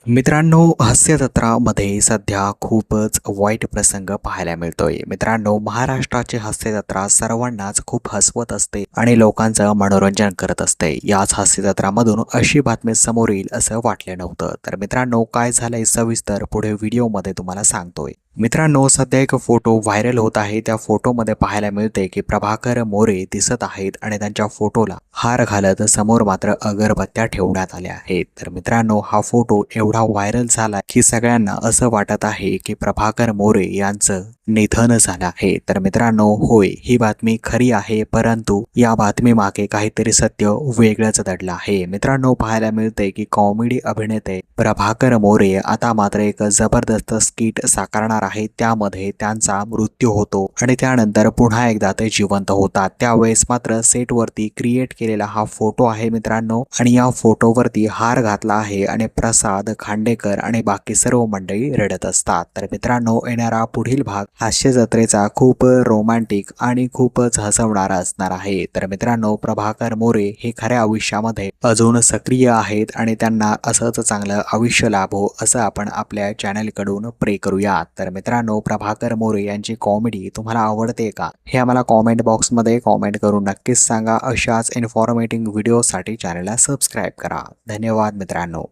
मित्रांनो, हास्यजत्रामध्ये सध्या खूपच वाईट प्रसंग पाहायला मिळतोय. मित्रांनो, महाराष्ट्राची हास्यजत्रा सर्वांनाच खूप हसवत असते आणि लोकांचं मनोरंजन करत असते. याच हास्यजत्रामधून अशी बातमी समोर येईल असं वाटलं नव्हतं. तर मित्रांनो, काय झालंय सविस्तर पुढे व्हिडिओमध्ये तुम्हाला सांगतोय. मित्रांनो, सध्या एक फोटो व्हायरल होत आहे. त्या फोटोमध्ये पाहायला मिळते की प्रभाकर मोरे दिसत आहेत आणि त्यांच्या फोटोला हार घालत समोर मात्र अगरबत्त्या ठेवण्यात आल्या आहेत. तर मित्रांनो, हा फोटो एवढा व्हायरल झाला की सगळ्यांना असं वाटत आहे की प्रभाकर मोरे यांचं निधन झालं आहे. तर मित्रांनो, होय, ही बातमी खरी आहे, परंतु या बातमी मागे काहीतरी सत्य वेगळंच दडलं आहे. मित्रांनो, पाहायला मिळते की कॉमेडी अभिनेते प्रभाकर मोरे आता मात्र एक जबरदस्त स्किट साकारणार आहेत. त्यामध्ये त्यांचा मृत्यू होतो आणि त्यानंतर पुन्हा एकदा ते जिवंत होतात. त्यावेळेस मात्र सेटवरती क्रिएट केलेला हा फोटो आहे मित्रांनो, आणि या फोटोवरती हार घातला आहे आणि प्रसाद खांडेकर आणि बाकी सर्व मंडळी रडत असतात. तर मित्रांनो, येणारा पुढील भाग हास्य जत्रेचा खूप रोमॅन्टिक आणि खूपच हसवणारा असणार आहे. तर मित्रांनो, प्रभाकर मोरे हे खऱ्या आयुष्यामध्ये अजून सक्रिय आहेत आणि त्यांना असंच चांगलं आयुष्य लाभो असं आपण आपल्या चॅनलकडून प्रे करूया. तर मित्रांनो, प्रभाकर मोरे यांची कॉमेडी तुम्हाला आवडते का, हे आम्हाला कॉमेंट बॉक्समध्ये कॉमेंट करून नक्कीच सांगा. अशाच इन्फॉर्मेटिव्ह व्हिडिओसाठी चॅनलला सबस्क्राईब करा. धन्यवाद मित्रांनो.